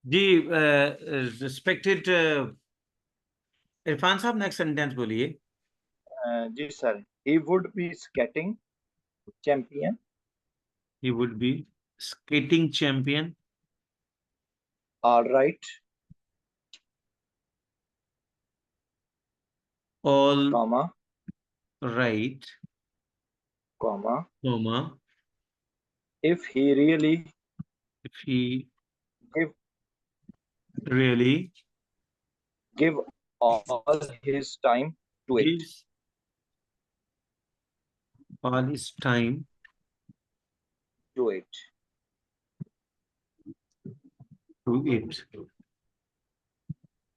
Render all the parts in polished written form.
जी respected Irfan साहब, next sentence बोलिए। जी sir, he would be skating champion. He would be skating champion. All right, all comma, right, comma, comma, if he really if he give really give all his time to it. Gives all his time To it. To it.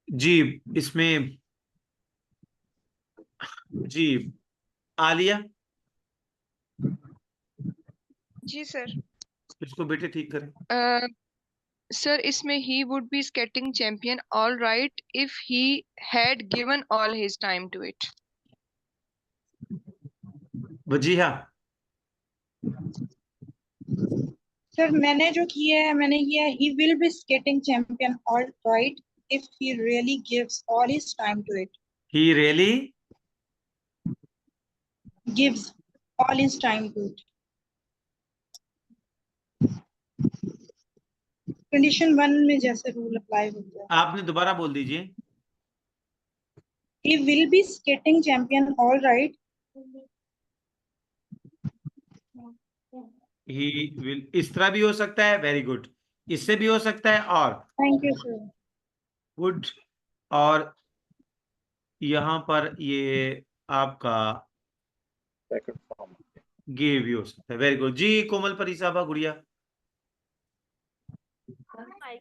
जी इसमें, जी आलिया, जी sir. इसको बेटे ठीक करें। Sir इसमें he would be skating champion all right if he had given all his time to it. Wajiha, sir मैंने जो किया है मैंने किया है he will be skating champion all right if he really gives all his time to it. He really Gives all his time to it. Condition 1 में जैसे rule apply होता है। आपने दोबारा बोल दीजिए। He will be skating champion all right. He will, इस तरह भी हो सकता है, वेरी गुड, इससे भी हो सकता है, और थैंक यू सर। गुड, और यहाँ पर ये आपका Second form. गिव भी हो सकता है, वेरी गुड। जी कोमल परी साहबा गुड़िया,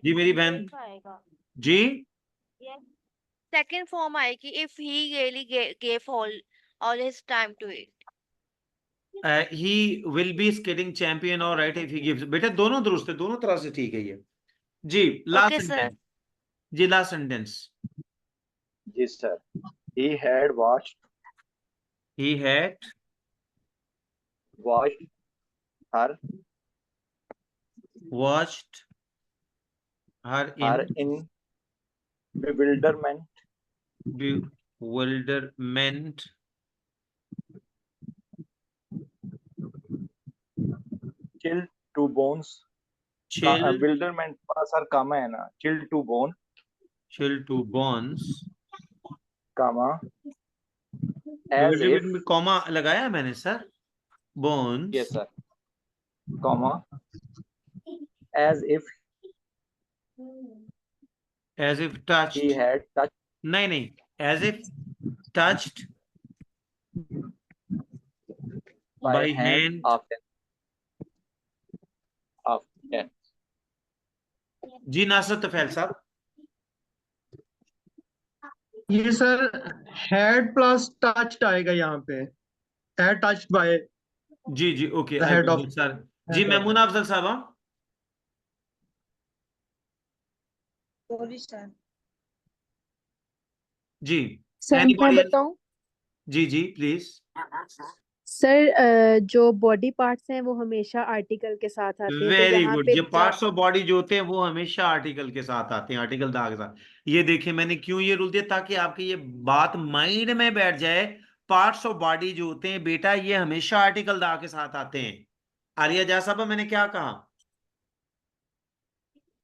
जी मेरी बहन, जी सेकंड फॉर्म आएगी if he really gave all his time to it. He will be skating champion all right if he gives, बेटा दोनों दुरुस्त है, दोनों तरह से ठीक है ये। जी लास्ट Okay, sir. सेंटेंस, जी लास्ट सेंटेंस। जी sir, he had watched he had her watched her her in in bewilderment bewilderment chill to bones. chill bewilderment का सर कामा है ना, chill to bone, chill to bones, comma, as if, bewilderment में comma लगाया है मैंने sir, bones, yes sir, comma, as if touched, he had touched नहीं नहीं, as if touched by hand of death. जी नासर तफैल साहब। ये सर हेड प्लस टच्ड आएगा यहाँ पे, हेड टच्ड बाय जी जी ओके, हेड ऑफ सर। जी मेमूना अफजल साहबा, सॉरी सर। जी सर मैं बताऊं? जी जी प्लीज। सर जो बॉडी पार्ट्स हैं वो हमेशा आर्टिकल के साथ आते हैं, तो वेरी यहाँ गुड, पे ये पार्ट्स ऑफ बॉडी जो होते हैं वो हमेशा आर्टिकल के साथ आते हैं, आर्टिकल दा के साथ। ये देखिए मैंने क्यों ये रूल दिया, ताकि आपकी ये बात माइंड में बैठ जाए। पार्ट्स ऑफ बॉडी जो होते हैं बेटा ये हमेशा आर्टिकल दा के साथ आते हैं। आलिया जा साहब मैंने क्या कहा?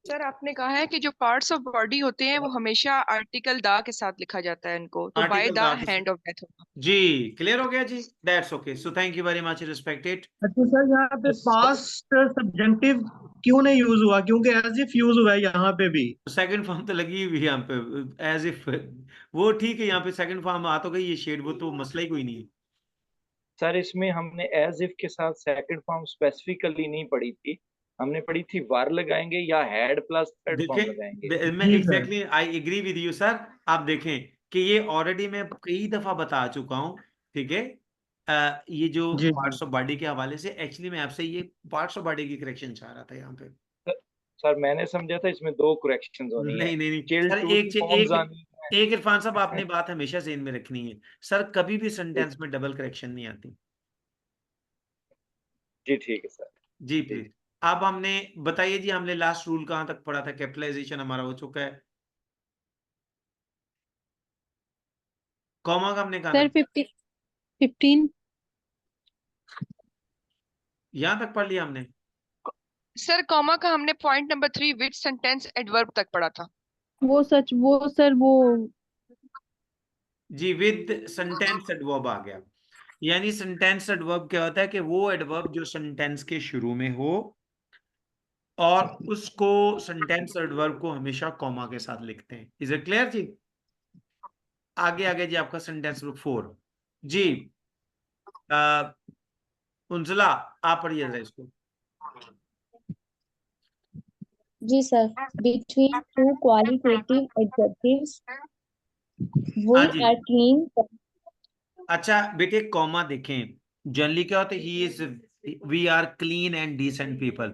सर आपने कहा है कि जो पार्ट्स ऑफ बॉडी होते हैं वो हमेशा आर्टिकल दा के साथ लिखा जाता है इनको, तो बाय आर्टिकल द दा के हैंड ऑफ डेथ होगा। जी क्लियर हो गया जी, that's okay, so thank you very much respected. अच्छा सर यहाँ पे पास्ट सब्जेंटिव क्यों नहीं यूज हुआ, क्योंकि एज इफ यूज हुआ है यहाँ पे भी। सेकंड फॉर्म तो लगी हुई है यहाँ पे, एज इफ, वो ठीक है, यहाँ पे सेकंड फॉर्म आ तो गई ये शेड, वो तो मसला ही कोई नहीं है। सर इसमें हमने एज इफ के साथ सेकंड फॉर्म स्पेसिफिकली नहीं पढ़ी थी, हमने पढ़ी थी वर लगाएंगे या हेड प्लस थर्ड फॉर्म लगाएंगे। मैं exactly I agree with you sir. आप देखें कि ये ऑलरेडी मैं कई दफा बता चुका हूँ, ठीक है। ये जो पार्ट्स ऑफ बॉडी के हवाले से एक्चुअली मैं आपसे ये पार्ट्स ऑफ बॉडी की करेक्शन चाह रहा था यहाँ पे। सर मैंने समझा था इसमें दो करेक्शंस होनी है। नहीं नहीं नहीं चिल सर, टू एक की फॉर्म्स आनी है। एक इरफान साहब आपने बात हमेशा ज़हन में रखनी है सर, कभी भी सेंटेंस में डबल करेक्शन नहीं आती। जी ठीक है सर। जी प्लीज। अब हमने बताइए जी, हमने लास्ट रूल कहां तक पढ़ा था? कैपिटलाइजेशन हमारा हो चुका है। कॉमा का हमने कहा सर 15 यहां तक पढ़ लिया हमने। सर कॉमा का हमने point number 3 with sentence adverb तक पढ़ा था। वो सर वो जी, विद सेंटेंस एडवर्ब आ गया। यानी सेंटेंस एडवर्ब क्या होता है कि वो एडवर्ब जो सेंटेंस के शुरू में हो और उसको सेंटेंस एडवर्ब को हमेशा कॉमा के साथ लिखते हैं। इज इट क्लियर जी? आगे आगे जी आपका सेंटेंस बुक 4 जी। उंजला आप पढ़िए जरा इसको। जी sir, between two qualitative adjectives, we हाँ जी। are clean. अच्छा बेटे, कॉमा देखें, जनरली क्या होता है? He is, we are clean and decent people,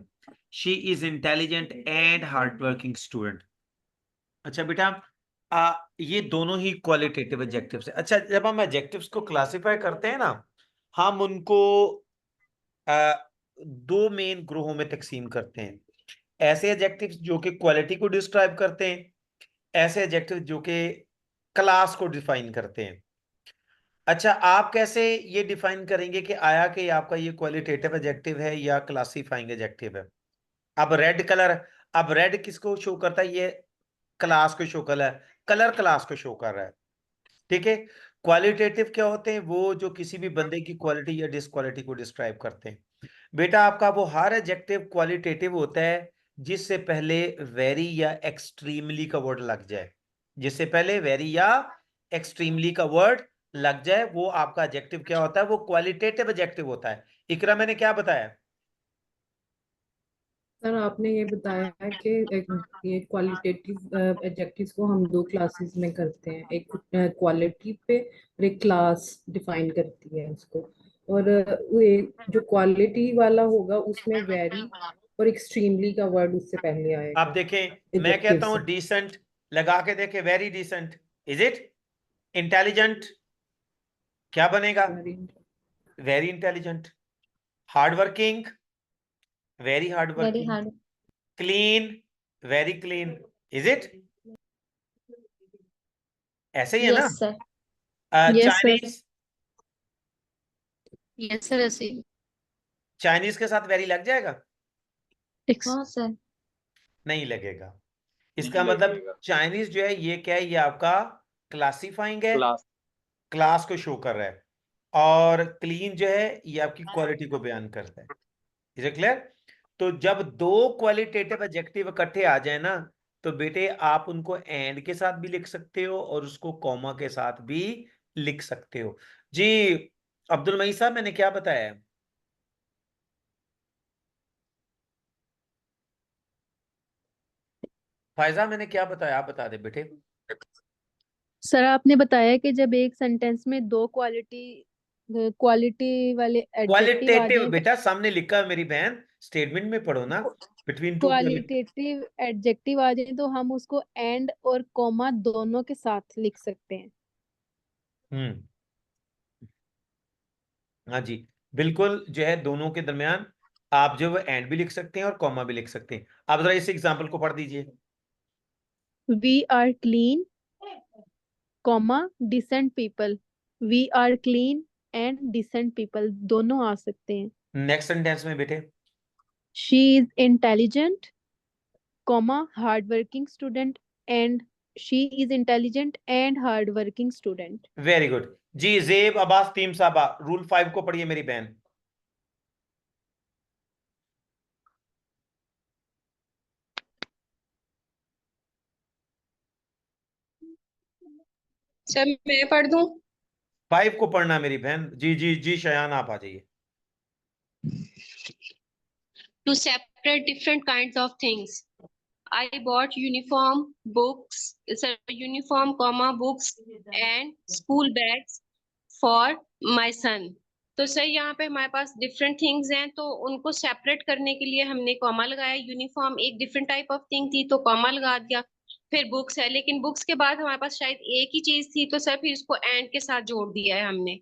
she is intelligent and hard working student. अच्छा बेटा, ये दोनों ही क्वालिटेटिव एडजेक्टिव्स है। अच्छा, जब हम एडजेक्टिव्स को क्लासिफाई करते हैं ना, हम उनको दो मेन ग्रोहों में तकसीम करते हैं। ऐसे एडजेक्टिव्स जो कि क्वालिटी को डिस्क्राइब करते हैं, ऐसे एडजेक्टिव जो कि क्लास को डिफाइन करते हैं। अच्छा, आप कैसे ये डिफाइन करेंगे कि आया कि आपका ये क्वालिटेटिव एडजेक्टिव है या क्लासिफाइंग एडजेक्टिव है? अब रेड कलर, अब रेड किसको शो करता है? ये क्लास को शो कर रहा है, कलर क्लास को शो कर रहा है। ठीक है। क्वालिटेटिव क्या होते हैं? वो जो किसी भी बंदे की क्वालिटी या डिसक्वालिटी को डिस्क्राइब करते हैं। बेटा आपका वो हर एडजेक्टिव क्वालिटेटिव होता है जिससे पहले वेरी या एक्सट्रीमली का वर्ड लग जाए। जिससे पहले वेरी या एक्सट्रीमली का वर्ड लग जाए, वो आपका एडजेक्टिव क्या होता है? वो क्वालिटेटिव एडजेक्टिव होता है। इकरा मैंने क्या बताया? सर आपने ये बताया है कि ये क्वालिटेटिव एडजेक्टिव्स को हम दो क्लासेस में करते हैं, एक क्वालिटी पे और एक क्लास डिफाइन करती है उसको। और ये जो क्वालिटी वाला होगा उसमें वेरी और एक्सट्रीमली का वर्ड उससे पहले आप आएगा देखें, मैं एडजेक्टिव कहता हूं से। डिसेंट, लगा के देखे very decent, is it? Intelligent क्या बनेगा? Very intelligent. Hard working, very hard Very working. hard. Clean, very clean, is it? ऐसे ही है ना? Yes sir. Yes sir. Chinese, Yes sir, ऐसे ही। चाइनीज के साथ वेरी लग जाएगा? हाँ सर। नहीं लगेगा। इसका मतलब चाइनीज जो है ये क्या है? ये आपका क्लासिफाइंग है, क्लास। क्लास को शो कर रहा है। और क्लीन जो है ये आपकी क्वालिटी को बयान करता है। Is it clear? तो जब दो क्वालिटेटिव एडजेक्टिव इकट्ठे आ जाए ना, तो बेटे आप उनको एंड के साथ भी लिख सकते हो और उसको कॉमा के साथ भी लिख सकते हो। जी अब्दुल मईद साहब, मैंने क्या बताया है? फायजा मैंने क्या बताया? आप बता दे बेटे। सर आपने बताया कि जब एक सेंटेंस में दो क्वालिटी वाले एडजेक्टिव आ क्वालिटेटिव जाएं तो बेटा सामने लिखा है मेरी बहन, स्टेटमेंट में पढ़ो ना। बिटवीन टू क्वालिटेटिव एडजेक्टिव आ जाए तो हम उसको एंड और कॉमा दोनों के साथ लिख सकते हैं। हम्म, हाँ जी, बिल्कुल जो है दोनों के दरमियान आप जो है एंड भी लिख सकते हैं और कॉमा भी लिख सकते हैं। आप जरा इस एग्जांपल को पढ़ दीजिए। We are clean comma decent people. We are clean and decent people दोनों आ सकते हैं। नेक्स्ट सेंटेंस में बेटे, she is intelligent comma hard working student and she is intelligent and hard working student. Very good जी। जेब अब्बास तीम साहबा, rule 5 को पढ़िए मेरी बहन। सर मैं पढ़ दूं? 5 को पढ़ना मेरी बहन। जी जी जी, शयान आप आ जाइए। To separate different kinds of things. I bought uniform, books, sir, uniform, comma, books and school bags for my son. तो सर यहाँ पे हमारे पास डिफरेंट थिंग्स हैं, तो उनको सेपरेट करने के लिए हमने कॉमा लगाया। यूनिफॉर्म एक डिफरेंट टाइप ऑफ थिंग थी तो कॉमा लगा दिया। फिर बुक्स है, लेकिन बुक्स के बाद हमारे पास शायद एक ही चीज थी, तो सर फिर इसको एंड के साथ जोड़ दिया है हमने,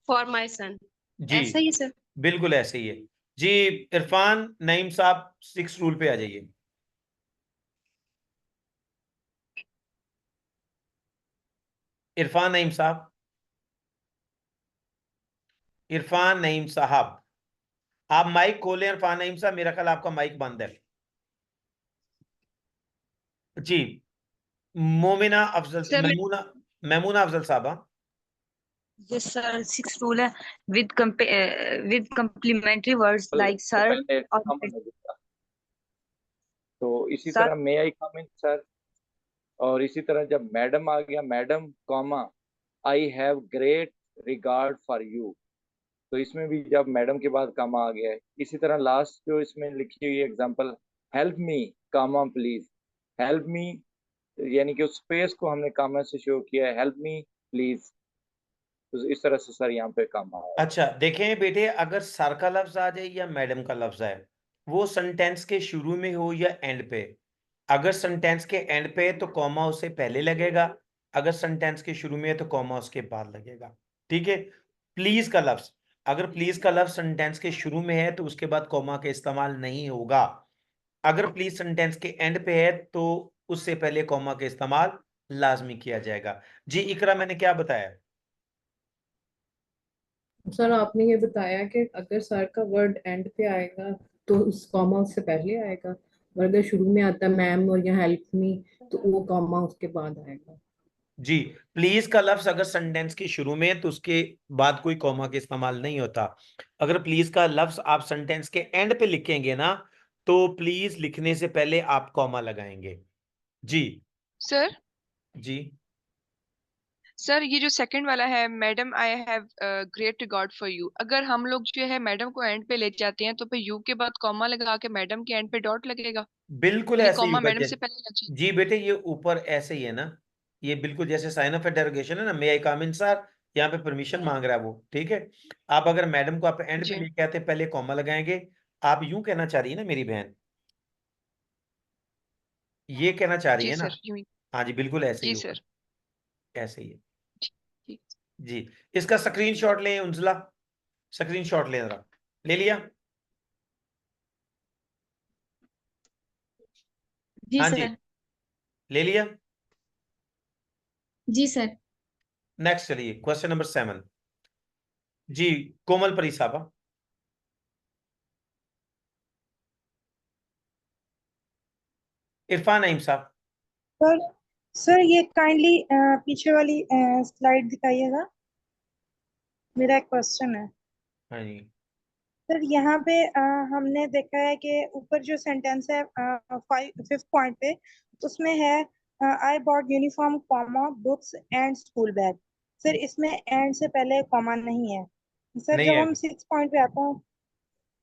फॉर माई सन। जी ऐसा ही है सर? बिल्कुल ऐसे ही है। जी इरफान नईम साहब 6 रूल पे आ जाइए। इरफान नईम साहब, इरफान नईम साहब आप माइक खोलें। इरफान नईम साहब मेरा ख्याल आपका माइक बंद है। जी मोमिना अफजल, सर मैं मैमूना अफजल साहबा। यस सर, 6 रूल है विद कम्प्लीमेंट्री वर्ड्स लाइक तो सर पहले और कॉमन हो जाता। तो इसी सर। तरह मे आई कम इन सर, और इसी तरह जब मैडम आ गया, madam comma I have great regard for you, तो इसमें भी जब मैडम के बाद कामा आ गया है। इसी तरह लास्ट जो इसमें लिखी हुई example, help me comma please, help me, यानी कि उस स्पेस को हमने कामा से शो किया है, हेल्प मी प्लीज। तो इस तरह से सर यहाँ पे कामा आया। अच्छा देखें बेटे, अगर सर का लफ्ज आ जाए या मैडम का लफ्ज आए, वो सेंटेंस के शुरू में हो या एंड पे। अगर सेंटेंस के एंड पे है तो कॉमा उससे पहले लगेगा, अगर सेंटेंस के शुरू में है तो कॉमा उसके बाद लगेगा। ठीक है। प्लीज का लफ्ज, अगर प्लीज का लफ्ज सेंटेंस के शुरू में है तो उसके बाद कॉमा का इस्तेमाल नहीं होगा। अगर प्लीज सेंटेंस के एंड पे है तो उससे पहले कॉमा का इस्तेमाल लाजमी किया जाएगा। जी इकरा मैंने क्या बताया? सर आपने ये बताया कि अगर सर का वर्ड एंड पे आएगा तो उस कॉमा उससे पहले आएगा, और अगर शुरू में आता है मैम और या हेल्प मी तो वो कॉमा उसके बाद आएगा। जी प्लीज का लफ्ज अगर सेंटेंस के शुरू में है तो उसके बाद कोई कॉमा का इस्तेमाल नहीं होता। अगर प्लीज का लफ्ज आप सेंटेंस के एंड पे लिखेंगे ना तो प्लीज लिखने से पहले आप कॉमा लगाएंगे। जी सर जी सर ये जो सेकंड वाला है, madam I have great regard for you, अगर हम लोग जो है मैडम को एंड पे ले जाते हैं तो फिर यू के बाद कॉमा लगा के मैडम के एंड पे डॉट लगेगा। बिल्कुल ये ऐसे ही कॉमा होगा। मैडम से पहले लग जाए। जी बेटे ये ऊपर ऐसे ही है ना, ये बिल्कुल जैसे साइन ऑफ इंटरोगेशन है ना, मे आई कम इन सर, यहाँ पे परमिशन मांग रहा है वो। ठीक है। आप अगर मैडम को आप एंड पे जी लेके आते पहले कॉमा लगाएंगे। आप यूं कहना चाह रही है ना मेरी बहन, ये कहना चाह रही जी है ना? सर, यूं ही। हाँ जी बिल्कुल ऐसे ही जी होगा, सर। ऐसे ही है। जी जी इसका स्क्रीनशॉट लें उंजला, स्क्रीनशॉट लें जरा। ले लिया? जी हाँ जी सर। ले लिया। जी सर। नेक्स्ट चलिए क्वेश्चन नंबर 7। जी कोमल परी साहबा। इरफान नईम साहब। सर सर ये काइंडली पीछे वाली स्लाइड दिखाइएगा, मेरा एक क्वेश्चन है। हाँ जी सर यहाँ पे हमने देखा है कि ऊपर जो सेंटेंस है 5th पॉइंट पे, उसमें है I bought uniform comma books and school bag. Sir इसमें एंड से पहले कॉमा नहीं है। सर नहीं जब है। हम 6 पॉइंट पे आते हैं,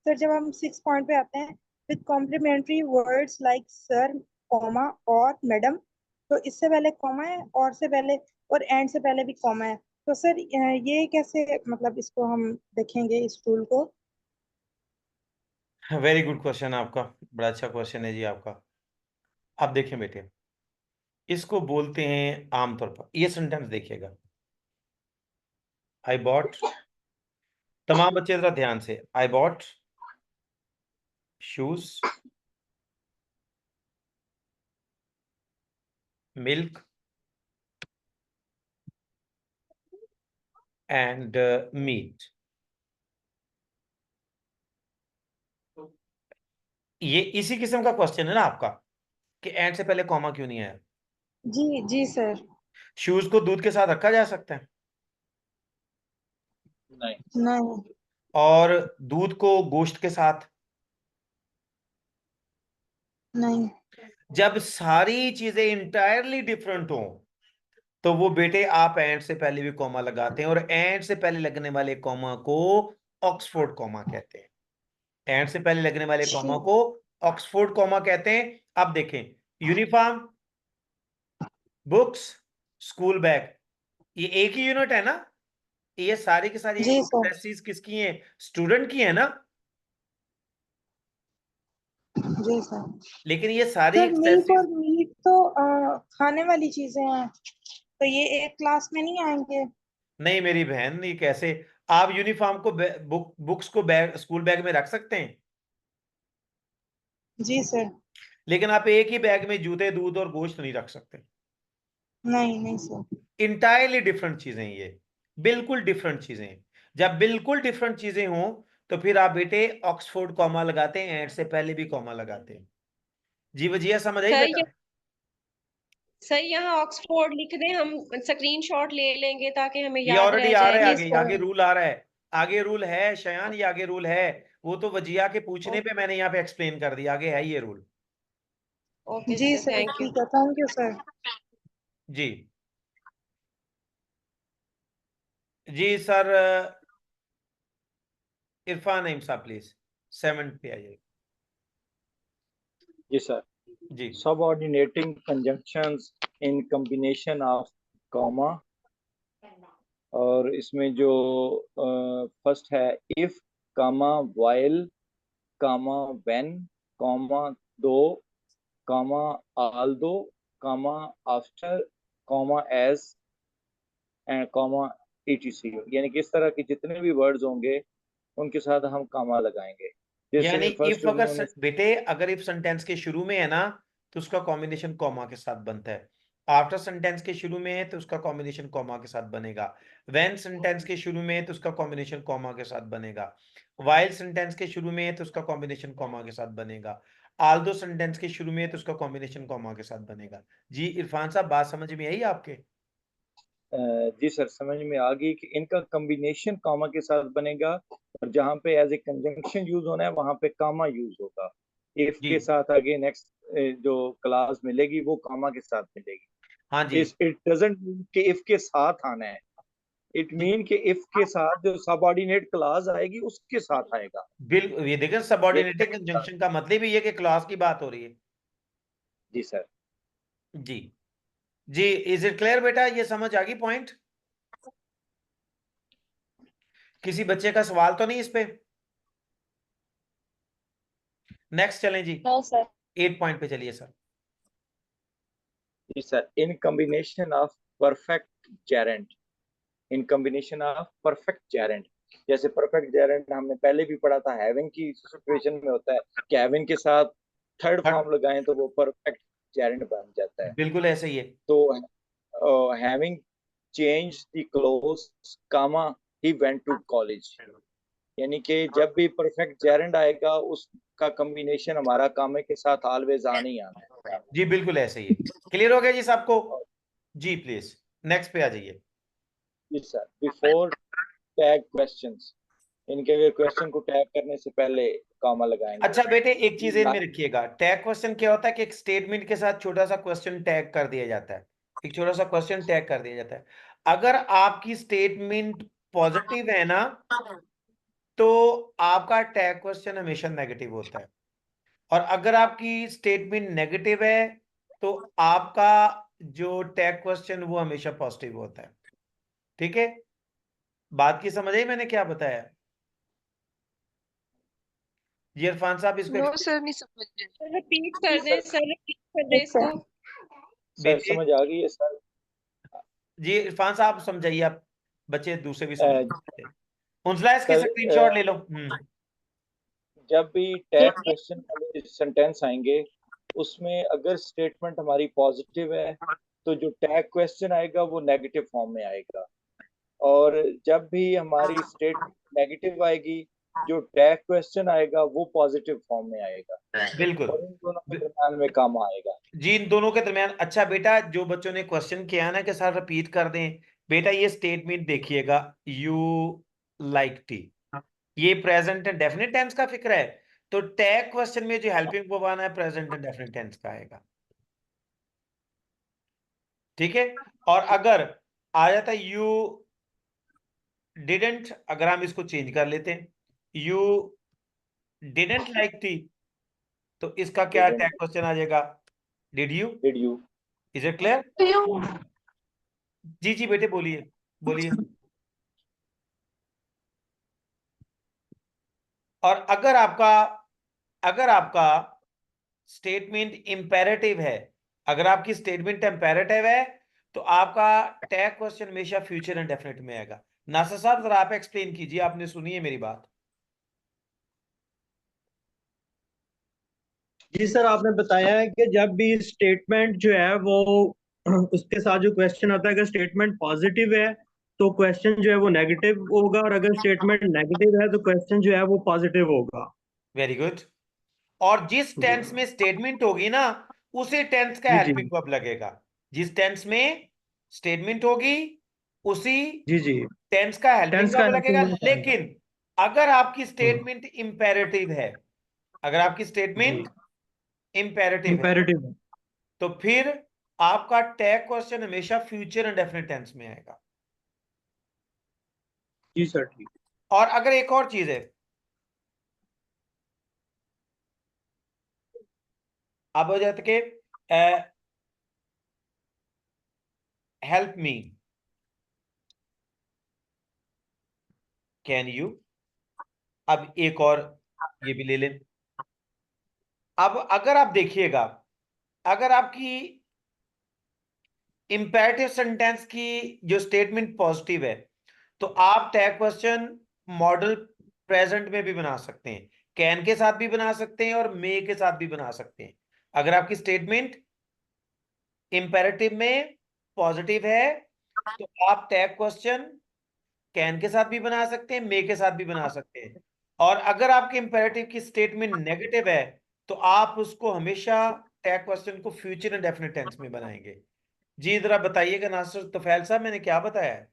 सर जब हम 6 पॉइंट पे आते हैं with complimentary words like sir comma और मैडम, तो इससे पहले कॉमा है और से पहले और एंड से पहले भी कॉमा है। तो सर ये कैसे, मतलब इसको हम देखेंगे इस रूल को? वेरी गुड क्वेश्चन आपका, बड़ा अच्छा क्वेश्चन है जी आपका। अब देखें बेटे, इसको बोलते हैं आमतौर पर, ये सेंटेंस देखिएगा, आई बॉट, तमाम बच्चे जरा ध्यान से, I bought shoes, milk and meat. ये इसी किस्म का क्वेश्चन है ना आपका कि एंड से पहले कॉमा क्यों नहीं आया। जी जी सर। शूज को दूध के साथ रखा जा सकता है, नहीं। नहीं और दूध को गोश्त के साथ। नहीं। जब सारी चीजें इंटायरली डिफरेंट हो तो वो बेटे आप एंड से पहले भी कॉमा लगाते हैं, और एंड से पहले लगने वाले कॉमा को ऑक्सफोर्ड कॉमा कहते हैं। एंड से पहले लगने वाले कॉमा को ऑक्सफोर्ड कॉमा कहते हैं। अब देखें, यूनिफॉर्म, बुक्स, स्कूल बैग, ये एक ही यूनिट है ना, ये सारी की सारी जी सर। एक्सप्रेसिस किसकी हैं? स्टूडेंट की है ना। जी सर। लेकिन ये सारी सर मिल्क एक्सप्रेसिस, और मीट तो खाने वाली चीजें हैं, तो ये एक क्लास में नहीं आएंगे। नहीं मेरी बहन, ये कैसे? आप यूनिफॉर्म को बुक्स को बैग स्कूल बैग में रख सकते हैं, जी सर। लेकिन आप एक ही बैग में जूते, दूध और गोश्त नहीं रख सकते। नहीं नहीं सर। इंटायरली डिफरेंट चीजें ये, बिल्कुल डिफरेंट चीजें। जब बिल्कुल डिफरेंट चीजें हों तो फिर आप बेटे ऑक्सफोर्ड कॉमा लगाते हैं, एंड से पहले भी कॉमा लगाते हैं। जी वजिया समझ आई सर बेटा? सर यहाँ ऑक्सफोर्ड लिख दें, हम स्क्रीनशॉट ले लेंगे ताकि हमें ये याद ऑलरेडी रह आ रहा है, जाए। आगे रूल आ रहा है, आगे रूल है शयान, ये आगे रूल है। वो तो वजिया के पूछने पे मैंने यहाँ पे एक्सप्लेन कर दिया, आगे है ये रूल। ओके जी सर, सर थैंक यू। ठीक है, थैंक यू सर। जी जी सर, इरफान नईम साहब प्लीज 7 पे आइए। जी सर। जी subordinating conjunctions in combination of comma, और इसमें जो फर्स्ट है if comma while comma when comma though comma although comma after comma as and comma etc, यानी कि इस तरह के जितने भी वर्ड्स होंगे उनके साथ हम कामा लगाएंगे। यानी जैसे फर्स्ट इफ अगर उन्होंने बेटे अगर इफ सेंटेंस के शुरू में है ना तो उसका कॉम्बिनेशन कॉमा के साथ बनता है, आफ्टर सेंटेंस के शुरू में है तो उसका कॉम्बिनेशन कॉमा के साथ बनेगा, व्हेन सेंटेंस के शुरू में है तो उसका कॉम्बिनेशन कॉमा के साथ बनेगा, व्हाइल सेंटेंस के शुरू में है तो उसका कॉम्बिनेशन कॉमा के साथ बनेगा, आल्दो सेंटेंस के शुरू में है तो उसका कॉम्बिनेशन कॉमा के साथ बनेगा। जी इरफान साहब बात समझ में आई आपके? जी सर समझ में आ गई कि इनका कॉम्बिनेशन कामा के साथ बनेगा, और जहाँ पे एज ए कंजंक्शन यूज होना है वहां पे कामा यूज होगा। इफ जी के साथ आगे नेक्स्ट जो क्लास मिलेगी वो कामा के साथ मिलेगी। हाँ जी इट डजंट मीन कि इफ के साथ आना है, इट जी मीन कि इफ के साथ जो सबऑर्डिनेट क्लास आएगी उसके साथ आएगा। बिल्कुल, ये देखें ये सबऑर्डिनेटेड कंजंक्शन का मतलब ही है कि क्लास की बात हो रही है। जी सर। जी जी इज इट क्लियर बेटा, ये समझ आ गई पॉइंट? किसी बच्चे का सवाल तो नहीं इस पे? नेक्स्ट चलें जी, नो सर। 8 पॉइंट पे चलिए सर। जी sir, in combination of perfect gerund, in combination of perfect gerund, जैसे परफेक्ट जेरेंट हमने पहले भी पढ़ा था, हैविंग की सिचुएशन में होता है कि हैविंग के साथ थर्ड फॉर्म लगाएं तो वो परफेक्ट जेरेंट बन जाता है। बिल्कुल ऐसे ही है। तो having change the clothes comma he went to college, यानी कि जब भी परफेक्ट जेरेंट आएगा उसका कॉम्बिनेशन हमारा कामे के साथ ऑलवेज आना ही आना है। जी बिल्कुल ऐसे ही है। क्लियर हो गया जी सबको? जी प्लीज नेक्स्ट पे आ जाइए। जी सर, बिफोर टैग क्वेश्चंस, इनके अगर क्वेश्चन को टैग करने से पहले कामा लगाएंगे। अच्छा बेटे एक चीज इनमें रखिएगा, टैग क्वेश्चन क्या होता है कि एक स्टेटमेंट के साथ छोटा सा क्वेश्चन टैग कर दिया जाता है, एक छोटा सा क्वेश्चन टैग कर दिया जाता है। अगर आपकी स्टेटमेंट पॉजिटिव है ना तो आपका टैग क्वेश्चन हमेशा नेगेटिव होता है, और अगर आपकी स्टेटमेंट नेगेटिव है तो आपका जो टैग क्वेश्चन वो हमेशा पॉजिटिव होता है। ठीक है, बात की समझ आई मैंने क्या बताया? जी इरफान साहब इसको नो सर, नहीं समझ रहे। रिपीट कर दें सर, रिपीट कर दें इसको। सर बेटे समझ आ गई है सर? जी इरफान साहब समझाइए, आप बच्चे दूसरे भी अ, समझ, उनसला इसके सर स्क्रीनशॉट ले लो। जब भी टैग क्वेश्चन वाले सेंटेंस आएंगे उसमें अगर स्टेटमेंट हमारी पॉजिटिव है तो जो टैग क्वेश्चन आएगा वो नेगेटिव फॉर्म में आएगा, और जब भी हमारी स्टेटमेंट नेगेटिव आएगी जो टैग क्वेश्चन आएगा वो पॉजिटिव फॉर्म में आएगा, बिल्कुल और इन दोनों के दरम्यान में काम आएगा। जी, इन दोनों के दरमियान। अच्छा बेटा जो बच्चों ने क्वेश्चन किया ना के साथ रिपीट कर दें। बेटा ये स्टेटमेंट देखिएगा, यू लाइक टी, ये प्रेजेंट एंड डेफिनेट टेंस का फिक्र है, तो टैग क्वेश्चन में जो हेल्पिंग वर्ब आना है प्रेजेंट एंड डेफिनेट टेंस का आएगा। ठीक है, और अगर आ जाता है यू डिडंट, अगर हम इसको चेंज कर लेते हैं, यू डिडंट लाइक टी, तो इसका क्या टैग क्वेश्चन आ जाएगा? Did you? Is it clear? जी जी बेटे बोलिए बोलिए। और अगर आपका स्टेटमेंट इंपेरेटिव है, अगर आपकी स्टेटमेंट इंपेरेटिव है तो आपका टैग क्वेश्चन हमेशा फ्यूचर एंड डेफिनेट में आएगा। नासिर साहब जरा आप एक्सप्लेन कीजिए, आपने सुनी है मेरी बात। जी सर, आपने बताया है कि जब भी स्टेटमेंट जो है वो उसके साथ जो क्वेश्चन आता है, अगर स्टेटमेंट पॉजिटिव है तो क्वेश्चन जो है वो नेगेटिव होगा, और अगर स्टेटमेंट नेगेटिव है तो क्वेश्चन जो है वो पॉजिटिव होगा। Very good. और जिस टेंस में स्टेटमेंट होगी ना, उसी टेंस का जी जी हेल्पिंग वर्ब लगेगा। जिस टेंस में स्टेटमेंट होगी उसी जी जी टेंस का हेल्पिंग टेंस का वर्ब लगेगा। helping verb आएगा। लेकिन अगर आपकी स्टेटमेंट इंपेरेटिव है, अगर आपकी जी स्टेटमेंट इंपेरेटिव है, इंपेरेटिव है। तो फिर आपका टैग क्वेश्चन हमेशा फ्यूचर इंडेफिनिट टेंस में आएगा। जी सर ठीक। और अगर एक और चीज है, अब हो जाता कि हेल्प मी, कैन यू। अब एक और ये भी ले लें। अब अगर आप देखिएगा, अगर आपकी इंपेरेटिव सेंटेंस की जो स्टेटमेंट पॉजिटिव है, तो आप टैग क्वेश्चन मॉडल प्रेजेंट में भी बना सकते हैं, कैन के साथ भी बना सकते हैं और मे के साथ भी बना सकते हैं। अगर आपकी स्टेटमेंट इंपेरेटिव में पॉजिटिव है तो आप टैग क्वेश्चन कैन के साथ भी बना सकते हैं, मे के साथ भी बना सकते हैं। और अगर आपके इंपेरेटिव की स्टेटमेंट नेगेटिव है तो आप उसको हमेशा टैग क्वेश्चन को फ्यूचर इंडेफिनिट टेंस में बनाएंगे। जी जरा बताइएगा नासिर तुफैल साहब, मैंने क्या बताया है?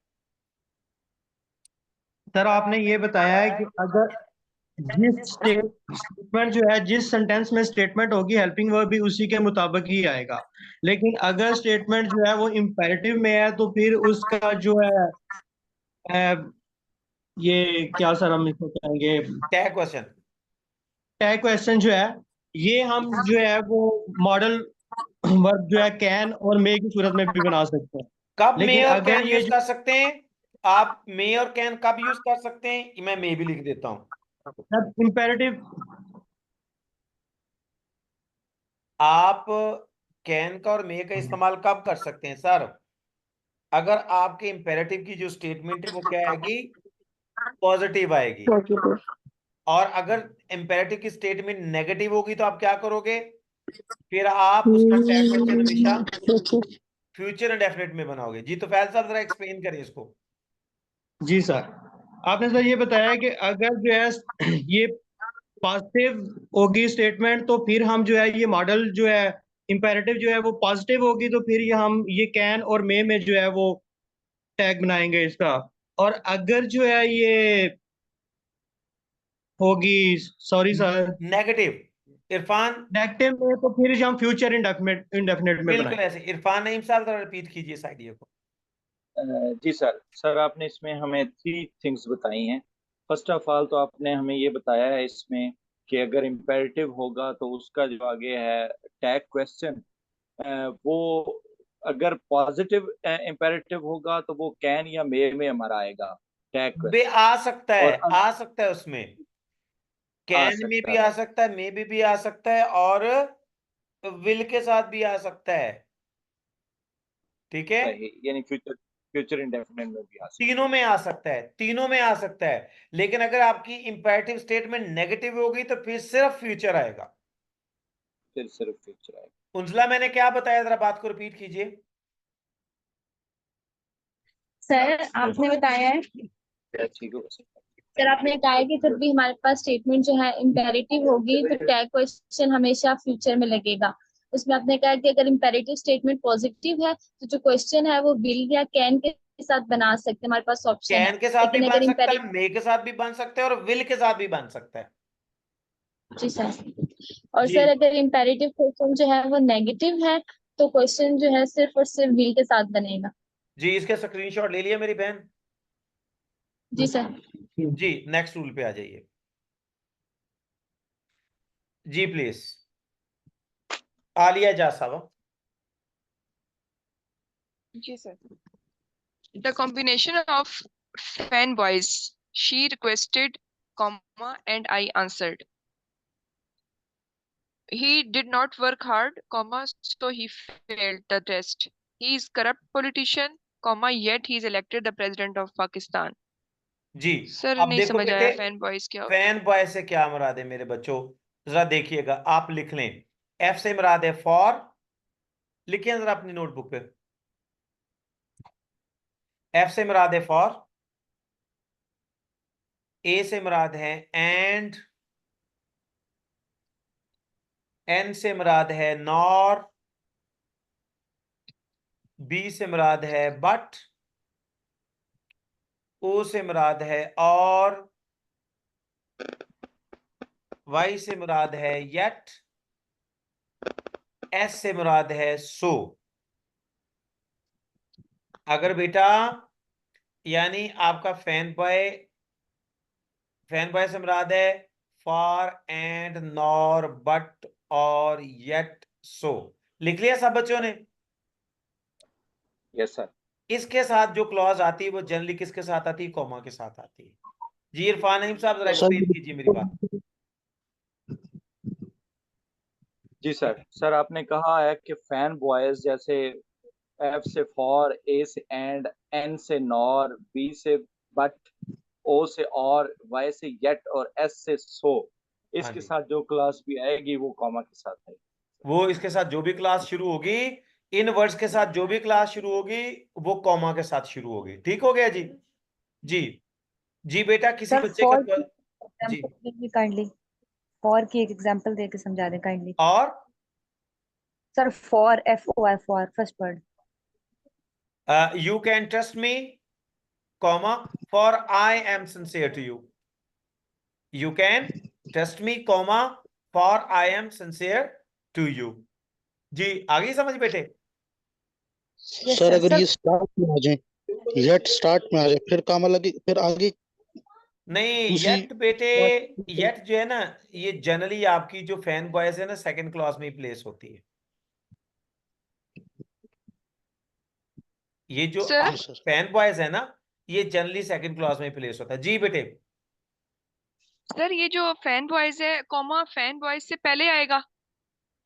सर आपने ये बताया है कि अगर जिस स्टेटमेंट जो है, जिस सेंटेंस में स्टेटमेंट होगी हेल्पिंग वर्ब भी उसी के मुताबिक ही आएगा। लेकिन अगर स्टेटमेंट जो है वो इंपेरेटिव में है तो फिर उसका जो है ये क्या सर हम इसको कहेंगे, टैग क्वेश्चन। टैग क्वेश्चन जो है ये हम जो है वो मॉडल वर्ब जो है कैन और मे की सूरत में भी बना सकते हैं। कब मे लेकिन और अगर कैन ये यूज जो कर सकते हैं? आप मे और कैन कब यूज कर सकते हैं? मैं मे भी लिख देता हूं। इंपेरेटिव, आप कैन का और मे का इस्तेमाल कब कर सकते हैं सर? अगर आपके इंपेरेटिव की जो स्टेटमेंट है वो क्या आएगी? पॉजिटिव आएगी। और अगर इंपेरेटिव की स्टेटमेंट नेगेटिव होगी तो आप क्या करोगे? फिर आप उसका टैग क्वेश्चन हमेशा फ्यूचर इंडेफिनिट में बनाओगे। जी तो फैल साहब जरा एक्सप्लेन करिए इसको। जी सर, आपने सर ये बताया कि अगर जो है ये पॉजिटिव होगी स्टेटमेंट तो फिर हम जो है ये मॉडल जो है इंपेरेटिव जो है वो पॉजिटिव होगी तो फिर ये हम ये कैन और मे में जो है वो टैग बनाएंगे इसका। और अगर जो है ये होगी, sorry sir, negative Irfan, negative में तो फिर हम फ्यूचर इंडेफिनिट इंडेफिनिट में बिल्कुल बनाएंगे। ऐसे। इरफान नईम साहब जरा रिपीट कीजिए इस आइडिया को। जी सर, सर आपने इसमें हमें 3 थिंग्स बताई हैं। फर्स्ट ऑफ ऑल तो आपने हमें ये बताया है इसमें कि अगर इम्पेरेटिव होगा तो उसका जो आगे है टैग क्वेश्चन, वो अगर पॉजिटिव इम्पेरेटिव होगा तो वो कैन या मे में हमारा आएगा टैग बे क्वेश्चन। आ सकता है, और आ सकता है उसमें, आ कैन में सकता भी आ है, सकता है, मे भी आ सकता है, और विल के साथ भी आ सकता है। ठीक है, सही, यानी फ्यूचर फ्यूचर इंडेफिनिट में भी आ सकता तीनों में आ सकता है, तीनों में आ सकता है। लेकिन अगर आपकी इंपेरेटिव स्टेटमेंट नेगेटिव होगी तो फिर सिर्फ फ्यूचर आएगा। है, फिर सिर्फ फ्यूचर आएगा। उंजला मैंने क्या बताया, जरा बात को रिपीट कीजिए। सर आपने बताया है, ठीक है सर आपने कहा है कि जब भी हमारे पास स्टेटमेंट जो है इम्पेरेटिव होगी तो टैग क्वेश्चन हमेशा फ्यूचर में लगेगा। उसमें आपने कहा कि अगर इम्पेरेटिव स्टेटमेंट पॉजिटिव है तो जो क्वेश्चन है वो विल या कैन के साथ बना सकते हैं, हमारे पास ऑप्शन है। कैन के साथ भी लेकिन बन अगर सकता है, इम्पेरेटिव, मे के साथ भी बन सकता है, और विल के साथ भी बन सकता है। जी सर, और जी सर अगर इम्पेरेटिव क्वेश्चन जो है वो नेगेटिव है तो क्वेश्चन जो है सिर्फ और सिर्फ विल के साथ बनेगा। जी, इसके स्क्रीनशॉट ले लिया मेरी बहन। जी सर। जी नेक्स्ट रूल पे आ जाइए जी प्लीज। आलिया जा साहब। जी sir. The combination of fanboys. She requested, comma, and I answered. He did not work hard, comma, so he failed the test. He is corrupt politician, comma yet he is elected the president of Pakistan. जी sir अब नहीं देखो समझ आया बेटे fan boys क्या होता है। फैन बॉय से क्या मुराद है मेरे बच्चों, जरा देखिएगा, आप लिख लें। एफ से मुराद है फॉर, लिखिए जरा अपनी नोटबुक पे। एफ से मुराद है फॉर, ए से मुराद है एंड, एन से मुराद है नॉर, बी से मुराद है बट, ओ से मुराद है और, वाई से मुराद है येट, एस से मुराद है सो। अगर बेटा यानी आपका फैन बॉय से मुराद है फॉर एंड नॉर बट और येट सो, लिख लिया सब बच्चों ने? Yes sir. इसके साथ जो क्लॉज आती है वो जनरली किसके साथ आती है? कॉमा के साथ आती है। जी इरफान नईम साहब जरा एक्सप्लेन कीजिए मेरी बात। जी सर। सर आपने कहा है कि फैन बॉयज जैसे एफ से फॉर, ए से एंड, एन से नॉर, बी से बट, ओ से और, वाई से येट और एस से सो, हाँ इसके जी, साथ जो क्लास भी आएगी वो कॉमा के साथ आएगी। वो इसके साथ जो भी क्लास शुरू होगी, इन वर्ड्स के साथ जो भी क्लास शुरू होगी वो कॉमा के साथ शुरू होगी। ठीक हो गया जी? जी जी बेटा किसी सर बच्चे फॉर का की जी एग्जांपल काइंडली, फॉर की एक एग्जांपल दे के समझा दें काइंडली। और sir for, FOR, for first word. you can trust me, comma, for I am sincere to you. You can trust me, comma, for I am sincere to you. जी आ गई समझ बेटे? Sir अगर ये start में आ जाए, yet start में आ जाए, फिर कॉमा लगे, फिर आगे नहीं दूसरी येट बेटे, येट जो है ना ये जनरली आपकी जो फैन बॉयज है ना सेकंड क्लास में ही प्लेस होती है। ये जो सर फैन बॉयज है ना ये जनरली सेकंड क्लास में प्लेस होता है। जी बेटे सर ये जो फैन बॉयज है कॉमा फैन बॉयज से पहले आएगा।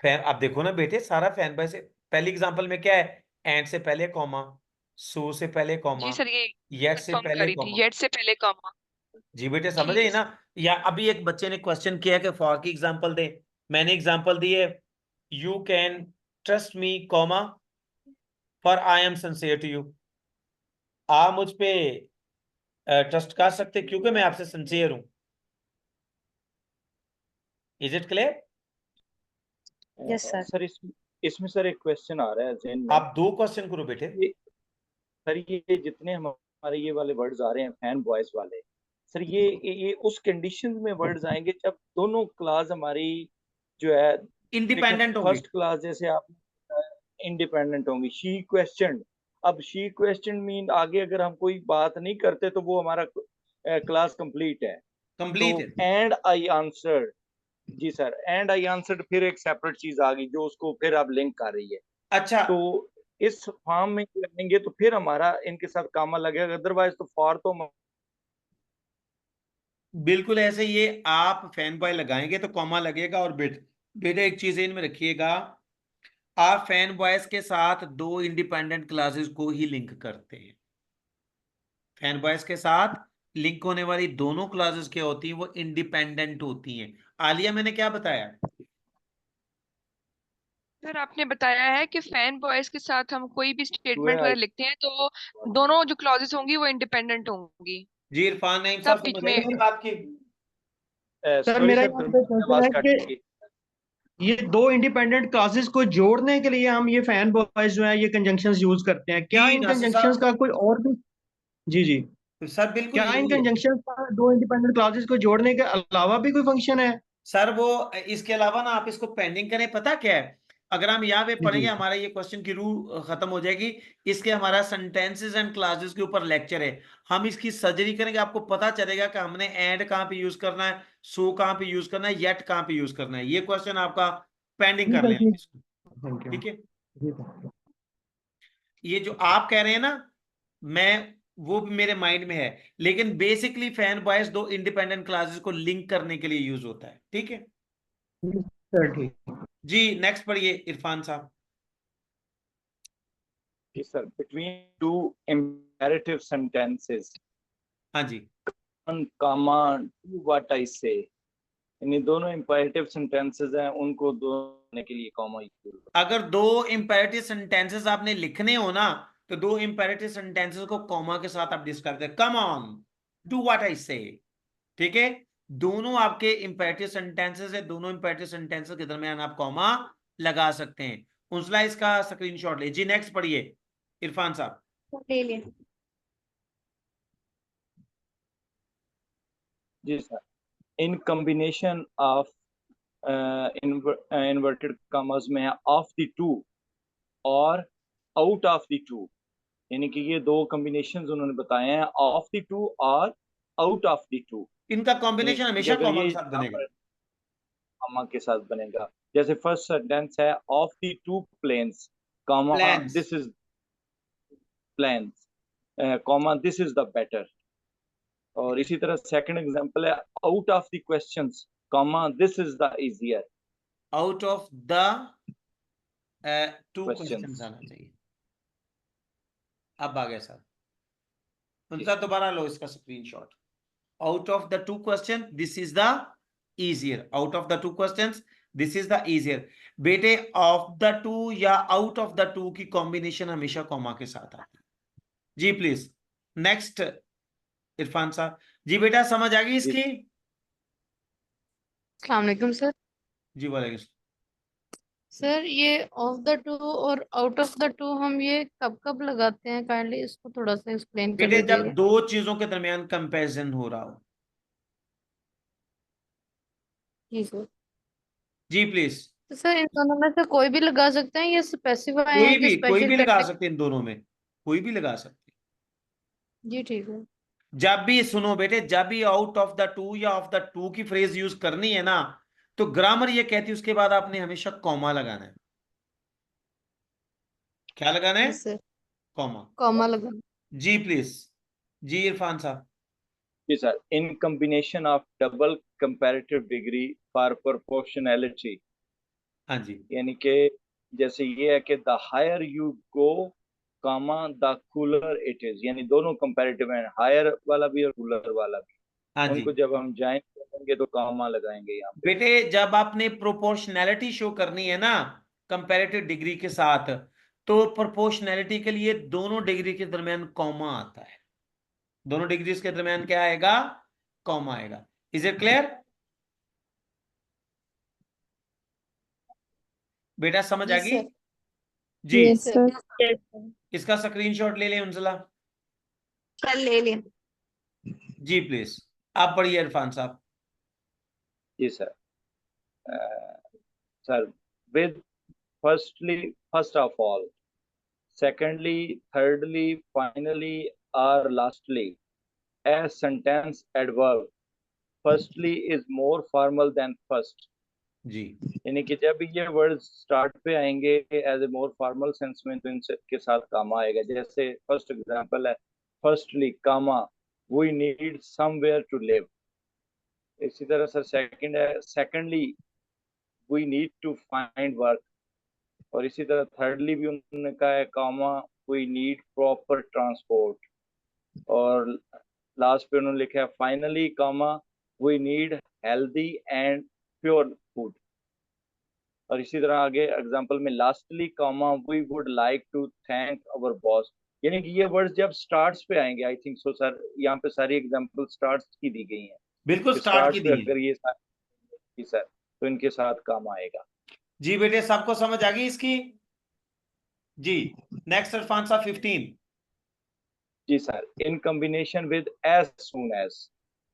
फैन, आप देखो ना बेटे सारा फैन बॉय से पहली एग्जांपल में क्या है? एंड से पहले कॉमा, सो से पहले कॉमा, जी सर ये येट से कंफर्म पहले करी थी, कॉमा। येट से पहले कॉमा। जी बेटे ठीक समझे है ना? या अभी एक बच्चे ने क्वेश्चन किया कि फॉर की एग्जांपल दे, मैंने एग्जांपल दी है you can trust me, comma, for I am sincere to you. आप मुझ पे ट्रस्ट कर सकते क्योंकि मैं आपसे सिंसियर हूं। Is it clear? Yes sir. Sir इसमें सर एक क्वेश्चन आ रहा है ज़हन में। आप दो क्वेश्चन करो बेटे। सर ये जितने हमारे ये वाले वर्ड्स आ रहे हैं फैन बॉयज वाले, सर ये उस कंडीशन में वर्ड्स आएंगे जब दोनों क्लास हमारी जो है इंडिपेंडेंट होगी। फर्स्ट क्लास जैसे आप इंडिपेंडेंट होंगी। शी क्वेश्चन, अब शी क्वेश्चन मीन आगे अगर हम कोई बात नहीं करते तो वो हमारा क्लास कंप्लीट है। कंप्लीट तो एंड आई आंसर्ड, जी सर, एंड आई आंसर्ड फिर एक सेपरेट चीज आ गई जो उसको फिर अब लिंक कर रही है। अच्छा तो इस फॉर्म में लगेंगे तो फिर हमारा इनके साथ कामा लगेगा, अदरवाइज तो फॉर तो बिल्कुल ऐसे ये आप फैन बॉय लगाएंगे तो कॉमा लगेगा। और बेटे एक चीज इनमें रखिएगा, आप फैन बॉयज के साथ दो इंडिपेंडेंट क्लासेस को ही लिंक करते हैं। फैन बॉयज के साथ लिंक होने वाली दोनों क्लासेस क्या होती हैं? वो इंडिपेंडेंट होती हैं। आलिया मैंने क्या बताया? सर आपने बताया है कि फैन बॉयज के साथ हम कोई भी स्टेटमेंट वगैरह लिखते हैं तो दोनों जो क्लॉजेस होंगी वो इंडिपेंडेंट होंगी। जी इरफान नईम सब साहब बीच समझ में आई मेरी बात की? सर मेरा यहाँ पे क्वेश्चन है कि ये दो इंडिपेंडेंट क्लासेस को जोड़ने के लिए हम ये फैन बॉयज जो है ये कंजंक्शंस यूज करते हैं। क्या जी इन नासिर कंजंक्शंस साहब का कोई और भी? जी जी सर बिल्कुल क्या इन यही है कंजंक्शंस का दो इंडिपेंडेंट क्लासेस को जोड़ने के अलावा भी कोई फंक्शन है? सर। वो इसके अलावा ना आप इसको पेंडिंग करें, पता क्या है, अगर हम यहाँ पे जी पढ़ेंगे जी हमारा ये क्वेश्चन की रूल खत्म हो जाएगी। इसके हमारा सेंटेंसेस एंड क्लासेस के ऊपर लेक्चर है, हम इसकी सर्जरी करेंगे, आपको पता चलेगा कि हमने एंड कहाँ पे यूज करना है, सो कहाँ पे यूज करना है, येट कहाँ पे यूज करना है। ये क्वेश्चन आपका पेंडिंग कर लें आप इसको, थैंक यू। ठीक है? जी सर। ये जो आप कह रहे हैं ना, मैं वो भी मेरे माइंड में है, लेकिन बेसिकली फैन बॉयज दो इंडिपेंडेंट क्लासेस को लिंक करने के लिए यूज होता है। ठीक है सर ठीक। जी नेक्स्ट पढ़िए इरफान साहब। Yes, sir. Between two imperative sentences, हाँ जी, comma, do what I say. इन दोनों imperative sentences हैं, उनको दोने के लिए comma यूज। अगर दो इंपेरेटिव सेंटेंसेस आपने लिखने हो ना, तो दो इंपेरेटिव सेंटेंसेस को कॉमा के साथ आप डिस्क्राइब करते हैं। Come on, do what I से। ठीक है, दोनों आपके इंपेरेटिव सेंटेंसेस है, दोनों इंपेरेटिव सेंटेंसेस के दरमियान आप कॉमा लगा सकते हैं। उनसला इसका स्क्रीनशॉट ले जी। नेक्स्ट पढ़िए इरफान साहब। ले लिए। जी sir. In combination of inverted commas में है ऑफ द टू और आउट ऑफ द टू, यानी कि ये दो कॉम्बिनेशंस उन्होंने बताए हैं, ऑफ द टू और आउट ऑफ द टू। इनका कॉम्बिनेशन हमेशा कॉमा के साथ बनेगा, कॉमा के साथ बनेगा। जैसे फर्स्ट सेंटेंस है of the two planes, comma this is planes, comma this is the better. और इसी तरह सेकंड एग्जांपल है out of the questions, comma this is the easier. Out of the two questions आना चाहिए। अब आ गया sir, उनका दोबारा लो इसका screenshot. Out of the to question this is the easier, out of the two questions this is the easier. बेटे of the to या out of the to की कॉम्बिनेशन हमेशा कॉमा के साथ आती है जी। प्लीज नेक्स्ट इरफान साहब। जी बेटा समझ आ गई इसकी? अस्सलाम वालेकुम सर। जी वालेकुम सर ये ऑफ द टू और आउट ऑफ द टू हम ये कब कब लगाते हैं, काइंडली इसको थोड़ा सा एक्सप्लेन कर बेटे जब दीजिएगा। दो चीजों के दरमियान कंपैरिजन हो रहा हो। जी सर। जी प्लीज। तो सर इन दोनों में से कोई भी लगा सकते हैं या स्पेसिफाई है कि कोई भी स्पेशल लगा टेक्निक? सकते हैं, इन दोनों में कोई भी लगा सकते हैं। जी ठीक है। जब भी सुनो बेटे, जब भी आउट ऑफ द टू या ऑफ द टू की फ्रेज यूज करनी है ना, तो ग्रामर ये कहती है उसके बाद आपने हमेशा कॉमा लगाना है। क्या लगाना है? Sir comma. कॉमा लगाना। जी प्लीज। जी इरफान साहब। जी sir. In combination of double comparative degree for proportionality, हाँ जी, यानी कि जैसे ये है कि the higher you go, comma the cooler it is, यानी दोनों कंपैरेटिव हैं, हायर वाला भी और कूलर वाला भी। हाँ जी उनको जब हम ज्वाइन करेंगे तो कॉमा लगाएंगे यहाँ पे। बेटे, जब आपने प्रोपोर्शनैलिटी शो करनी है ना कंपैरेटिव डिग्री के साथ, तो प्रोपोर्शनैलिटी के लिए दोनों डिग्री के दरमियान कॉमा आता है। दोनों डिग्रीज के दरमियान क्या आएगा? कॉमा आएगा। Is it clear? बेटा समझ आ गई? जी यस सर। इसका स्क्रीनशॉट ले लें उनसला। सर ले लिया। जी प्लीज। आप पढ़िए इरफान साहब। जी sir. Sir with firstly, first of all, secondly, thirdly, finally, or lastly, as sentence adverb, firstly is more formal than first। जी, यानी कि जब ये वर्ड स्टार्ट पे आएंगे as a more formal sense में, तो इनके साथ कामा आएगा। जैसे फर्स्ट एग्जांपल है firstly comma we need somewhere to live. इसी तरह सर सेकंड है secondly we need to find work. और इसी तरह थर्डली भी उन्होंने कहा है comma we need proper transport. और लास्ट पे उन्होंने लिखा है finally comma we need healthy and pure food. और इसी तरह आगे एग्जांपल में lastly comma we would like to thank our boss. यानी कि ये वर्ड्स जब स्टार्ट्स पे आएंगे, आई थिंक सो सर, यहाँ पे सारी एग्जांपल स्टार्ट्स की दी गई हैं। बिल्कुल स्टार्ट की पे दी है। अगर ये सर तो इनके साथ काम आएगा। जी बेटे सबको समझ आ गई इसकी? जी नेक्स्ट इरफान साहब 15। जी sir. In combination with as soon as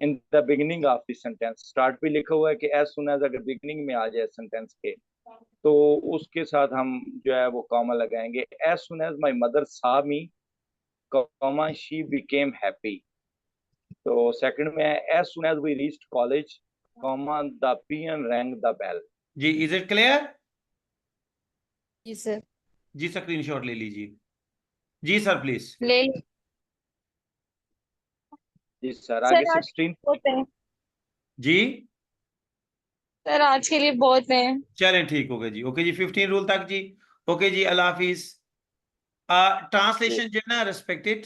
in the beginning of the sentence, start पे लिखा हुआ है कि एज सून एज अगर बिगिनिंग में आ जाए सेंटेंस के, तो उसके साथ हम जो है वो कॉमा लगाएंगे। As soon as my mother saw me, comma she became happy. तो सेकंड में है as soon as we reached college, comma the peon rang the bell. जी इज इट क्लियर? जी सर। जी स्क्रीनशॉट ले लीजिए। जी सर प्लीज। ले जी सर। आगे 16। जी सर आज के लिए बहुत है। चलें ठीक हो गया जी। ओके जी 15 रूल तक जी। ओके जी अल्लाह हाफिज। ट्रांसलेशन जो है ना, रिस्पेक्टेड